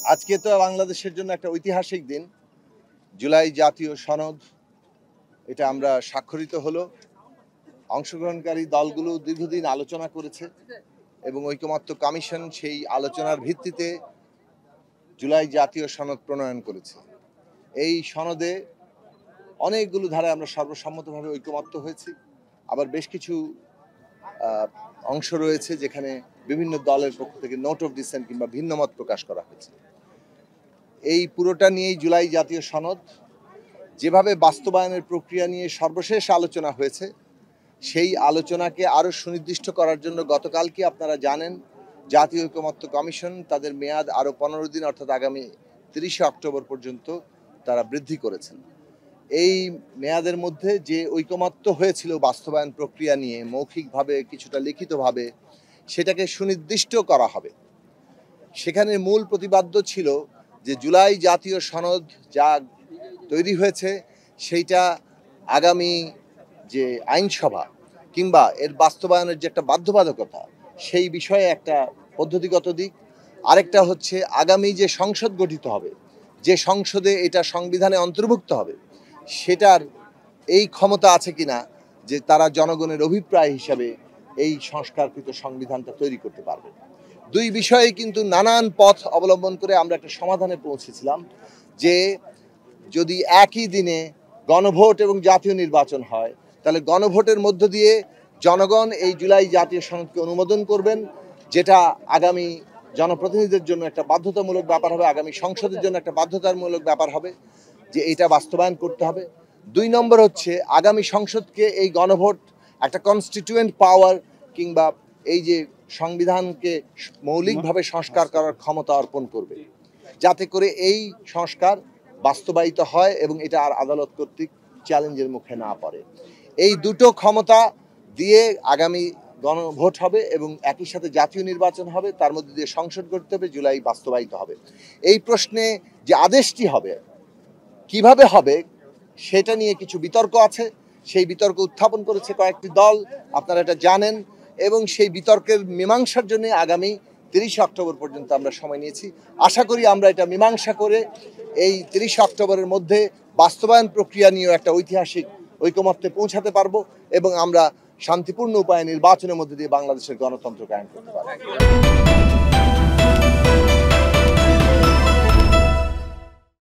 আজকে তো বাংলাদেশের জন্য একটা ঐতিহাসিক দিন। জুলাই জাতীয় সনদ এটা আমরা স্বাক্ষরিত হলো। অংশগ্রহণকারী দলগুলো দীর্ঘদিন আলোচনা করেছে এবং ঐকমত্য কমিশন সেই আলোচনার ভিত্তিতে জুলাই জাতীয় সনদ প্রণয়ন করেছে। এই সনদে অনেকগুলো ধারায় আমরা সর্বসম্মতভাবে ঐকমত্য হয়েছি। আবার বেশ কিছু অংশ রয়েছে যেখানে বিভিন্ন দলের পক্ষ থেকে নোট অফ ডিসেন্ট কিংবা ভিন্নমত প্রকাশ করা হয়েছে। এই পুরোটা নিয়েই জুলাই জাতীয় সনদ যেভাবে বাস্তবায়নের প্রক্রিয়া নিয়ে সর্বশেষ আলোচনা হয়েছে, সেই আলোচনাকে আরও সুনির্দিষ্ট করার জন্য গতকালকে আপনারা জানেন জাতীয় ঐকমত্য কমিশন তাদের মেয়াদ আরও 15 দিন অর্থাৎ আগামী 30 অক্টোবর পর্যন্ত তারা বৃদ্ধি করেছেন। এই মেয়াদের মধ্যে যে ঐকমত্য হয়েছিল বাস্তবায়ন প্রক্রিয়া নিয়ে মৌখিকভাবে কিছুটা লিখিতভাবে, সেটাকে সুনির্দিষ্ট করা হবে। সেখানে মূল প্রতিপাদ্য ছিল যে জুলাই জাতীয় সনদ যা তৈরি হয়েছে সেইটা আগামী যে আইনসভা কিংবা এর বাস্তবায়নের যে একটা বাধ্যবাধকতা, সেই বিষয়ে একটা পদ্ধতিগত দিক। আরেকটা হচ্ছে আগামী যে সংসদ গঠিত হবে, যে সংসদে এটা সংবিধানে অন্তর্ভুক্ত হবে, সেটার এই ক্ষমতা আছে কিনা যে তারা জনগণের অভিপ্রায় হিসাবে এই সংস্কারকৃত সংবিধানটা তৈরি করতে পারবে। দুই বিষয়ে কিন্তু নানান পথ অবলম্বন করে আমরা একটা সমাধানে পৌঁছেছিলাম যে যদি একই দিনে গণভোট এবং জাতীয় নির্বাচন হয়, তাহলে গণভোটের মধ্য দিয়ে জনগণ এই জুলাই জাতীয় সনদকে অনুমোদন করবেন, যেটা আগামী জনপ্রতিনিধিদের জন্য একটা বাধ্যতামূলক ব্যাপার হবে, আগামী সংসদের জন্য একটা বাধ্যতামূলক ব্যাপার হবে যে এটা বাস্তবায়ন করতে হবে। 2 নম্বর হচ্ছে আগামী সংসদকে এই গণভোট একটা কনস্টিটিউয়েন্ট পাওয়ার কিংবা এই যে সংবিধানকে মৌলিকভাবে সংস্কার করার ক্ষমতা অর্পণ করবে, যাতে করে এই সংস্কার বাস্তবায়িত হয় এবং এটা আর আদালত কর্তৃক চ্যালেঞ্জের মুখে না পড়ে। এই দুটো ক্ষমতা দিয়ে আগামী গণভোট হবে এবং একই সাথে জাতীয় নির্বাচন হবে, তার মধ্যে দিয়ে সংসদ করতে হবে, জুলাই বাস্তবায়িত হবে। এই প্রশ্নে যে আদেশটি হবে কিভাবে হবে সেটা নিয়ে কিছু বিতর্ক আছে। সেই বিতর্ক উত্থাপন করেছে কয়েকটি দল, আপনারা এটা জানেন, এবং সেই বিতর্কের মীমাংসার জন্য আগামী 30 অক্টোবর পর্যন্ত আমরা সময় নিয়েছি। আশা করি আমরা এটা মীমাংসা করে এই 30 অক্টোবরের মধ্যে বাস্তবায়ন প্রক্রিয়া নিয়েও একটা ঐতিহাসিক ঐকমত্যে পৌঁছাতে পারবো এবং আমরা শান্তিপূর্ণ উপায়ে নির্বাচনের মধ্যে দিয়ে বাংলাদেশের গণতন্ত্র কায়েম করতে পারবো।